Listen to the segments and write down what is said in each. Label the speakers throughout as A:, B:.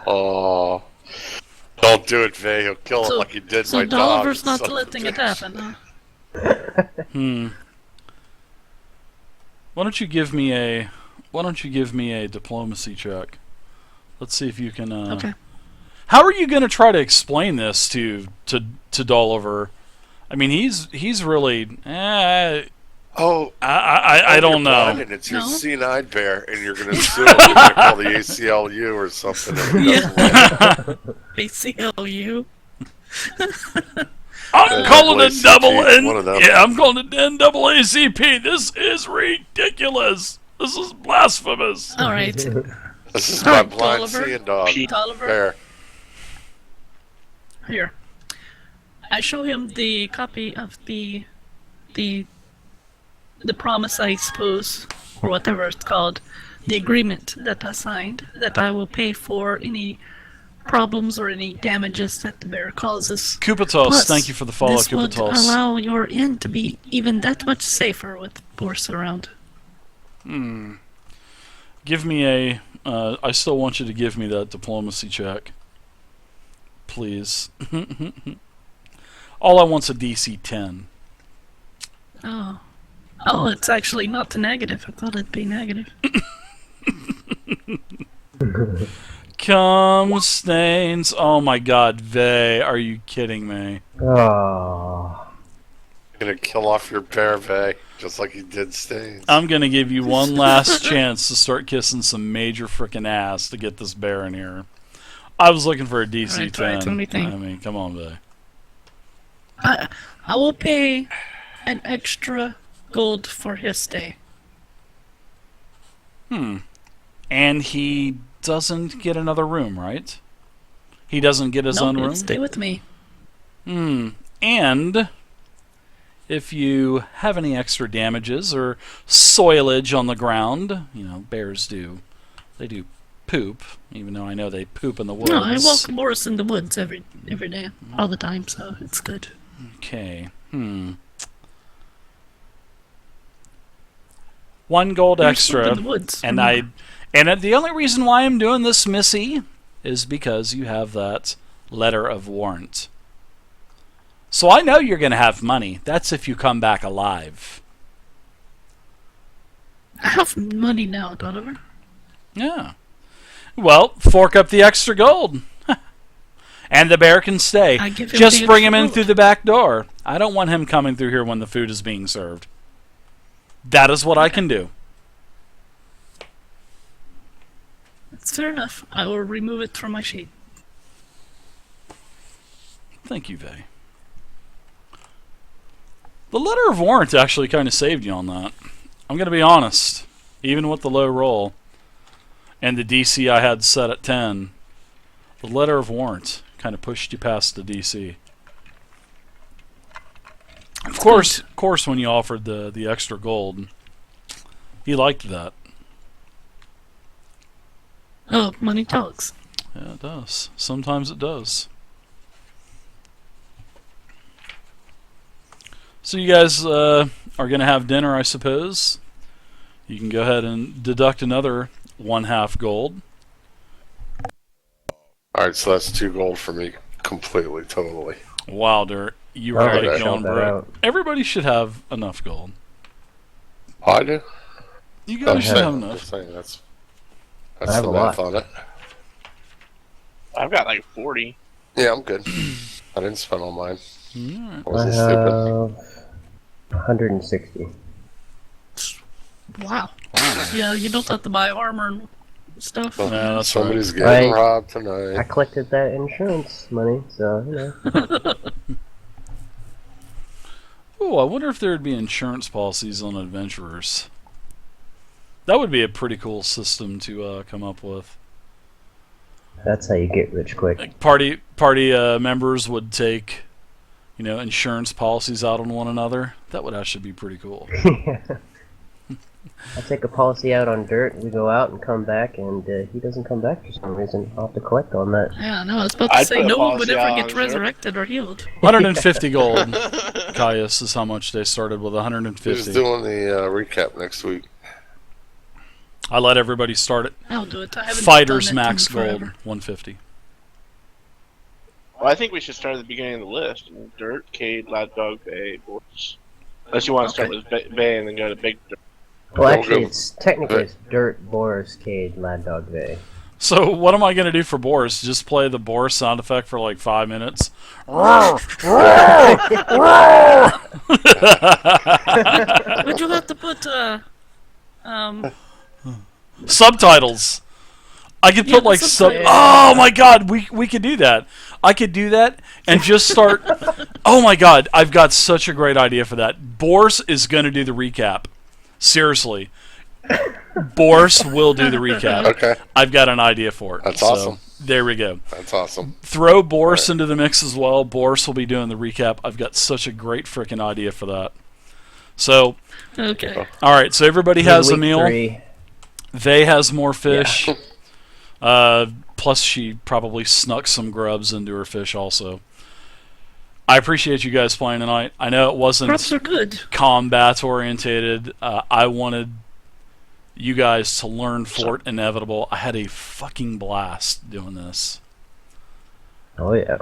A: Oh, don't do it, Vay. He'll kill it like he did my dog.
B: So Dolliver's not letting it happen, huh?
C: Why don't you give me a diplomacy check? Let's see if you can.
B: Okay.
C: How are you going to try to explain this to Dolliver? I mean, he's really. I don't know.
A: And it's your C9 bear, and you're going to sue him. You're going to call the ACLU or something.
B: ACLU.
C: I'm calling it I'm calling it NAACP. This is ridiculous. This is blasphemous.
B: All right.
A: This is my blind seeing dog. Bear.
B: Here. I show him the copy of the promise, I suppose, or whatever it's called, the agreement that I signed, that I will pay for any problems or any damages that the bear causes.
C: Kupatos,
B: Plus,
C: thank you for the follow,
B: this
C: Kupatos.
B: would allow your inn to be even that much safer with Boris around.
C: Give me a. I still want you to give me that diplomacy check, please. All I want's a DC 10.
B: Oh, it's actually not the negative. I thought it'd be negative.
C: Come, Stains. Oh my god, Vay, are you kidding me?
A: Oh. Gonna kill off your bear, Vay, just like you did Stains.
C: I'm gonna give you one last chance to start kissing some major frickin' ass to get this bear in here. I was looking for a DC 10.
B: Right, let me think.
C: I mean, come on, Vay.
B: I will pay an extra gold for his stay.
C: And he doesn't get another room, right? He doesn't get his own room?
B: Stay with me.
C: And if you have any extra damages or soilage on the ground, you know, bears do. They do poop, even though I know they poop in the woods.
B: No, I walk Boris in the woods every day, all the time, so it's good.
C: Okay. 1 gold extra,
B: in the woods,
C: and the only reason why I'm doing this, Missy, is because you have that letter of warrant. So I know you're going to have money. That's if you come back alive.
B: I have money now, Dolliver.
C: Yeah. Well, fork up the extra gold. And the bear can stay. Just bring him in through the back door. I don't want him coming through here when the food is being served. That is what I can do.
B: That's fair enough. I will remove it from my sheet.
C: Thank you, Vay. The letter of warrant actually kind of saved you on that. I'm going to be honest. Even with the low roll and the DC I had set at 10, the letter of warrant kind of pushed you past the DC. Of course, when you offered the extra gold, he liked that.
B: Oh, money talks.
C: Yeah, it does. Sometimes it does. So you guys are going to have dinner, I suppose. You can go ahead and deduct another 1/2 gold.
A: Alright, so that's 2 gold for me, completely, totally.
C: Wow, Dirt. You are like going broke. Everybody should have enough gold.
A: I do?
C: You guys should have enough.
A: That's the math on it.
D: I've got like 40.
A: Yeah, I'm good. I didn't spend all mine.
C: Right.
A: Wasn't stupid.
E: 160.
B: Wow. Yeah, you don't have to buy armor and stuff.
A: Well,
C: no, that's
A: somebody's getting robbed
E: I
A: tonight.
E: collected that insurance money, so, you know.
C: Oh, I wonder if there would be insurance policies on adventurers. That would be a pretty cool system to come up with.
E: That's how you get rich quick.
C: Like party members would take, you know, insurance policies out on one another. That would actually be pretty cool.
E: I take a policy out on Dirt, we go out and come back, and he doesn't come back for some reason. I'll have to collect on that.
B: Yeah, no, I was about to say no one would ever get resurrected or healed.
C: 150 gold, Caius, is how much they started with. 150.
A: Who's doing the recap next week?
C: I let everybody start at
B: I'll do it. I haven't
C: Fighters
B: done that
C: max
B: thing
C: gold,
B: forever.
C: 150.
D: Well, I think we should start at the beginning of the list. Dirt, Cade, Lad Dog, Bay, Boars. Unless you want to start with Bay and then go to Big Dirt.
E: Well,
A: Don't
E: actually,
A: go-
E: it's technically it's Dirt, Boris, Cade, Lad Dog Bay.
C: So what am I going to do for Boris? Just play the Boris sound effect for like 5 minutes?
B: But you'll have to put
C: Subtitles. I could
B: Yeah,
C: put
B: the
C: like
B: subtitles.
C: Oh my god, we could do that. I could do that and just start. Oh my god, I've got such a great idea for that. Boris is going to do the recap. Seriously. Boris will do the recap.
A: Okay.
C: I've got an idea for it.
A: That's awesome.
C: There we go.
A: That's awesome.
C: Throw Boris into the mix as well. Boris will be doing the recap. I've got such a great freaking idea for that. So,
B: okay.
C: all right. So everybody has a
E: Week
C: meal.
E: 3.
C: They has more fish. Plus, she probably snuck some grubs into her fish also. I appreciate you guys playing tonight. I know it wasn't
B: Grubs are good.
C: combat orientated. I wanted you guys to learn Fort Inevitable. I had a fucking blast doing this.
E: Oh yeah.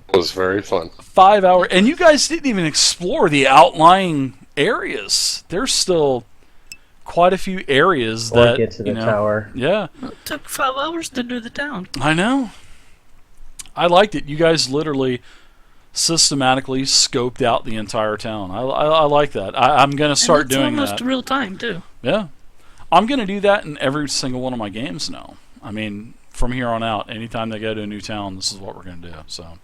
A: It was very fun.
C: 5 hour, and you guys didn't even explore the outlying areas. There's still quite a few areas
E: Or
C: that
E: get to the
C: you know,
E: tower.
C: Yeah,
B: It took 5 hours to do the town.
C: I know. I liked it. You guys literally systematically scoped out the entire town. I like that. I'm going to start
B: and it's
C: doing
B: almost
C: that.
B: real time too.
C: Yeah. I'm going to do that in every single one of my games now. I mean, from here on out, anytime they go to a new town, this is what we're going to do. So,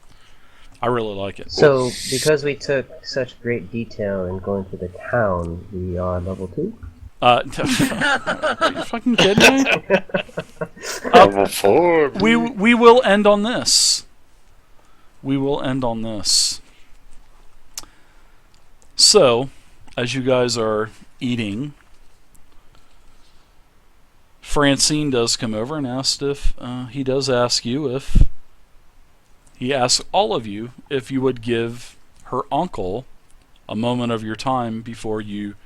C: I really like it.
E: So, because we took such great detail in going through the town, we are level 2?
C: Are you fucking kidding me?
A: Level 4.
C: We will end on this. We will end on this. So, as you guys are eating, Francine does come over and asked if he asks all of you if you would give her uncle a moment of your time before you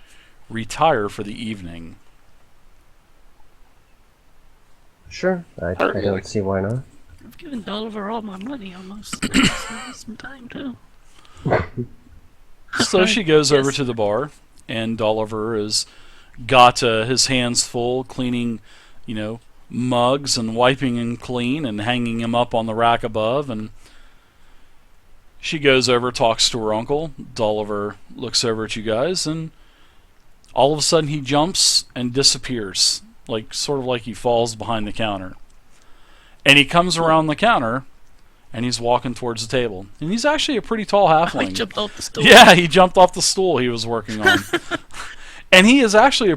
C: retire for the evening.
E: Sure. I don't see why not.
B: I've given Dolliver all my money almost. Some time too.
C: So she goes over
B: Yes.
C: to the bar, and Dolliver has got his hands full cleaning, mugs and wiping them clean and hanging them up on the rack above. And she goes over, talks to her uncle. Dolliver looks over at you guys, and all of a sudden he jumps and disappears, sort of like he falls behind the counter. And he comes around the counter, and he's walking towards the table. And he's actually a pretty tall halfling.
B: I jumped off the stool.
C: Yeah, he jumped off the stool he was working on. And he is actually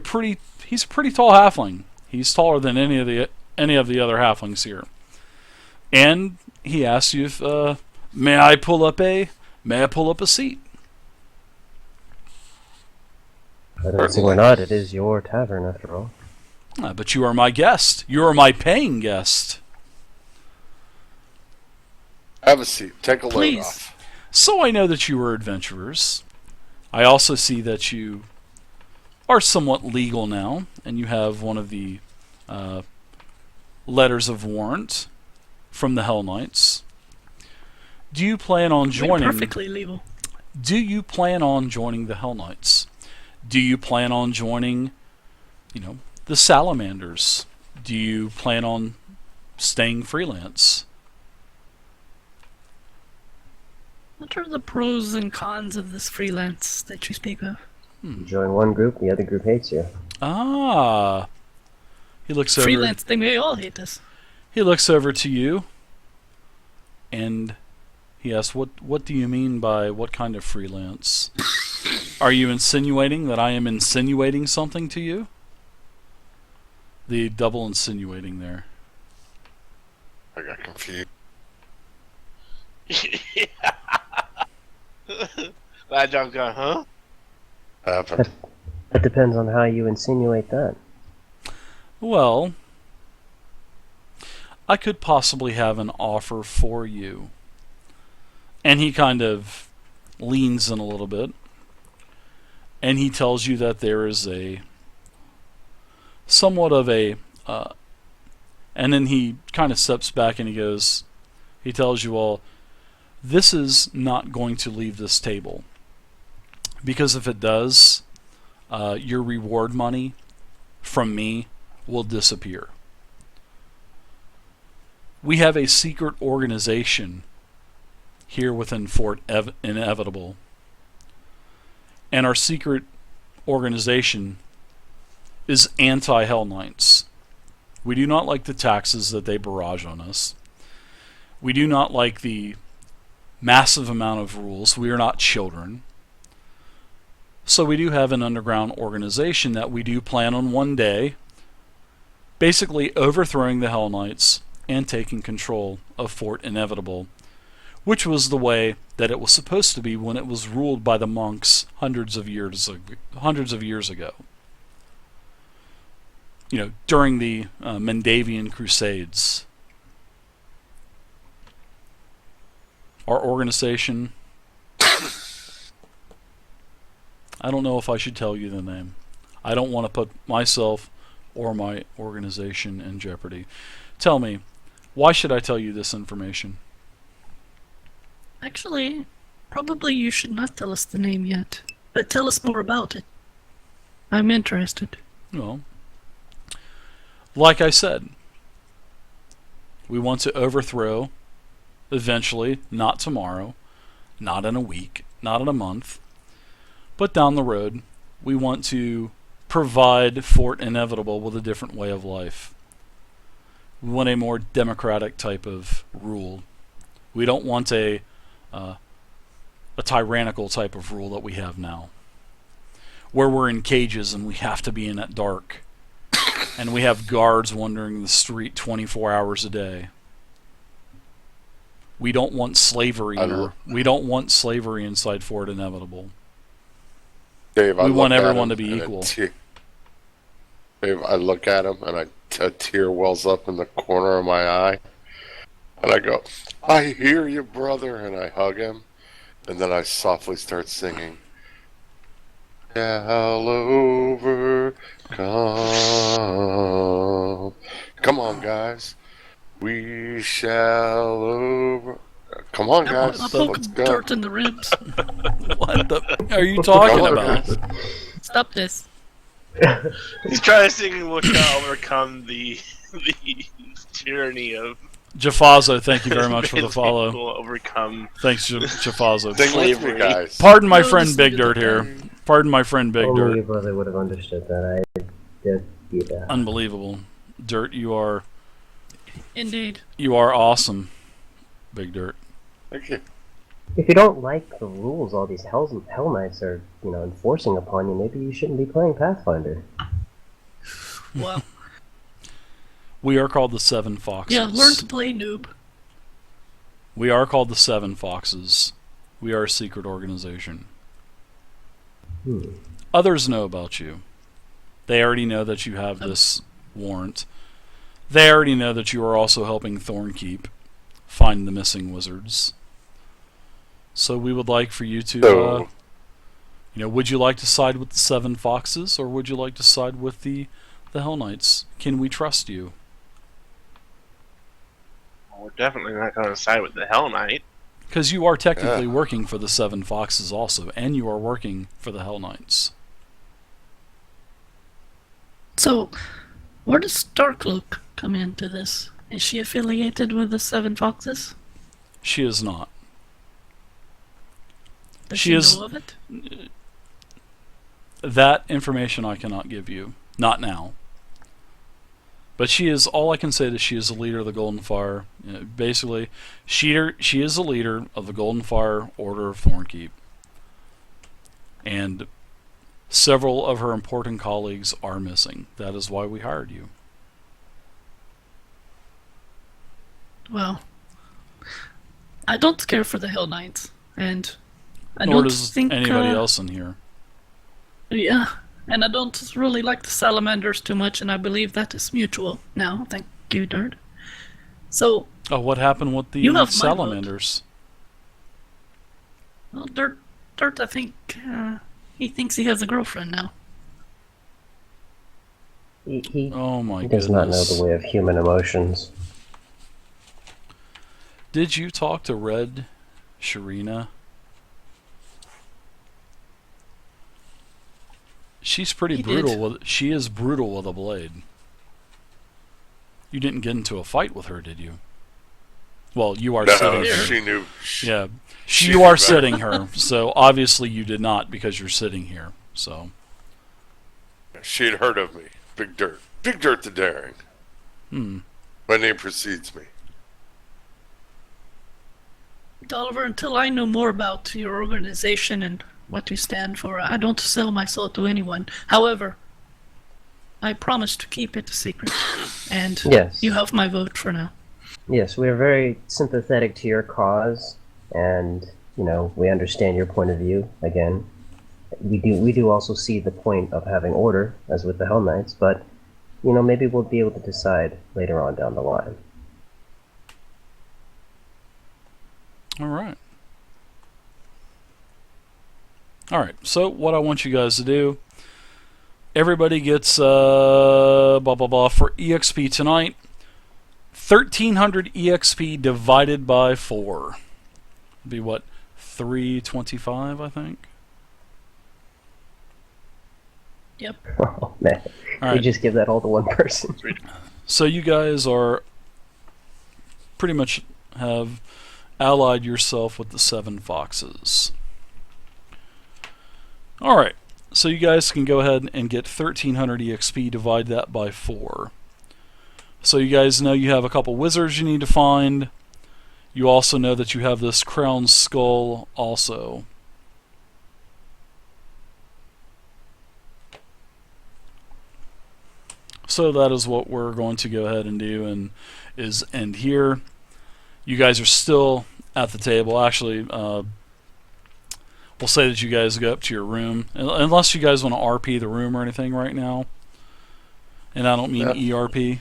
C: he's a pretty tall halfling. He's taller than any of the other halflings here. And he asks you if may I pull up a seat?
E: I don't see why not. It is your tavern, after all.
C: But you are my guest. You are my paying guest.
A: Have a seat. Take a load
B: Please.
A: off.
C: So I know that you are adventurers. I also see that you are somewhat legal now, and you have one of the letters of warrant from the Hell Knights. Do you plan on joining?
B: Perfectly legal.
C: Do you plan on joining the Hell Knights? Do you plan on joining, the Salamanders? Do you plan on staying freelance?
B: What are the pros and cons of this freelance that you speak of?
E: You join one group, the other group hates you.
C: Ah. He looks over.
B: Freelance, they may all hate us.
C: He looks over to you, and he asks, "What do you mean by what kind of freelance? Are you insinuating that I am insinuating something to you?" The double insinuating there.
A: I got confused.
D: Lad Dog's going, huh?
A: Happened.
E: That depends on how you insinuate that.
C: Well, I could possibly have an offer for you. And he kind of leans in a little bit. And he tells you that there is a somewhat of a, and then he kind of steps back and he tells you all, this is not going to leave this table. Because if it does, your reward money from me will disappear. We have a secret organization here within Fort Inevitable. And our secret organization is anti-Hell Knights. We do not like the taxes that they barrage on us. We do not like the massive amount of rules. We are not children. So we do have an underground organization that we do plan on one day basically overthrowing the Hell Knights and taking control of Fort Inevitable, which was the way that it was supposed to be when it was ruled by the monks hundreds of years ago. You know, during the Mendavian Crusades. Our organization, I don't know if I should tell you the name. I don't want to put myself or my organization in jeopardy. Tell me, why should I tell you this information?
B: Actually, probably you should not tell us the name yet, but tell us more about it. I'm interested.
C: Well, like I said, we want to overthrow, eventually, not tomorrow, not in a week, not in a month, but down the road, we want to provide Fort Inevitable with a different way of life. We want a more democratic type of rule. We don't want a tyrannical type of rule that we have now, where we're in cages and we have to be in at dark, and we have guards wandering the street 24 hours a day. We don't want slavery. We don't want slavery inside Fort Inevitable.
A: Dave,
C: we want everyone to be equal.
A: Dave, I look at him and a tear wells up in the corner of my eye. And I go, I hear you, brother. And I hug him. And then I softly start singing. Shall overcome. Come on, guys. We shall over. Come on, guys.
B: Let's go. Dirt in the ribs.
C: What the are you talking about?
B: Stop this.
D: He's trying to sing "We shall overcome the tyranny of."
C: Jafazo, thank you very much for the follow.
D: Overcome.
C: Thanks, Jafazo.
A: Sing with me, guys.
C: Pardon my friend Big Dirt here. Pardon my friend Big Dirt.
E: Only your brother would have understood that.
C: Unbelievable. Dirt, you are...
B: Indeed.
C: You are awesome, Big Dirt.
A: Thank you.
E: If you don't like the rules all these Hell Knights are, enforcing upon you, maybe you shouldn't be playing Pathfinder.
B: Well...
C: We are called the Seven Foxes.
B: Yeah, learn to play, noob.
C: We are called the Seven Foxes. We are a secret organization. Others know about you. They already know that you have this warrant. They already know that you are also helping Thornkeep find the missing wizards. So we would like for you to, would you like to side with the Seven Foxes, or would you like to side with the Hell Knights? Can we trust you?
D: We're definitely not going to side with the Hell Knight.
C: Because you are technically working for the Seven Foxes also, and you are working for the Hell Knights.
B: So, where does Starkloak come into this? Is she affiliated with the Seven Foxes?
C: She is not.
B: Does she know of it?
C: That information I cannot give you. Not now. But she is, all I can say is she is a leader of the Golden Fire. Basically, she is a leader of the Golden Fire Order of Thornkeep. And several of her important colleagues are missing. That is why we hired you.
B: Well, I don't care for the Hell Knights, and I
C: Nor
B: don't
C: does
B: think
C: anybody else in here.
B: Yeah, and I don't really like the salamanders too much, and I believe that is mutual now. Thank you, Dirt. So.
C: Oh, what happened with the salamanders?
B: Well, Dirt, I think he thinks he has a girlfriend now.
C: Oh my
E: He does not know
C: goodness.
E: the way of human emotions.
C: Did you talk to Red Sharina? She's pretty brutal. She is brutal with a blade. You didn't get into a fight with her, did you? Well, you are sitting here.
A: She knew.
C: Yeah, you are sitting her. So obviously you did not because you're sitting here. So
A: She had heard of me. Big Dirt. Big Dirt the Daring. My name precedes me.
B: Oliver, until I know more about your organization and what you stand for, I don't sell my soul to anyone. However, I promise to keep it a secret. And
E: Yes.
B: you have my vote for now.
E: Yes, we are very sympathetic to your cause, and we understand your point of view. Again, we do also see the point of having order, as with the Hell Knights, but maybe we'll be able to decide later on down the line.
C: all right. All right. So what I want you guys to do, everybody gets blah blah blah for EXP tonight. 1,300 EXP divided by 4. Be what, 325, I think.
B: Yep.
E: Oh man,
C: All
E: we
C: right.
E: just give that all to one person.
C: So you guys are pretty much have allied yourself with the 7 foxes. All right. So you guys can go ahead and get 1,300 EXP. Divide that by 4. So you guys know you have a couple wizards you need to find. You also know that you have this crown skull also. So that is what we're going to go ahead and do, and is end here. You guys are still at the table. Actually, we'll say that you guys go up to your room, unless you guys want to RP the room or anything right now. And I don't mean ERP.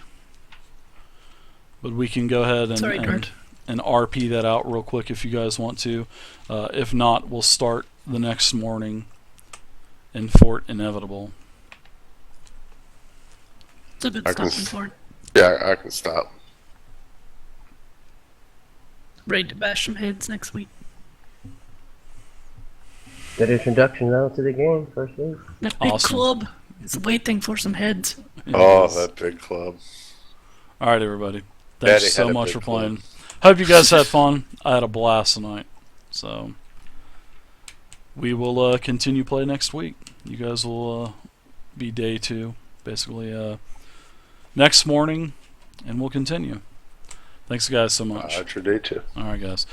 C: But we can go ahead and RP that out real quick if you guys want to. If not, we'll start the next morning in Fort Inevitable.
B: It's a good stopping point.
A: Yeah, I can stop.
B: Ready to bash some heads next week.
E: Good introduction though to the game, first week.
B: That big club is waiting for some heads.
A: That big club.
C: All right, everybody. Thanks so much for playing. Hope you guys had fun. I had a blast tonight. So we will continue play next week. You guys will be day 2, basically next morning, and we'll continue. Thanks, guys, so much.
A: After day 2.
C: All right, guys.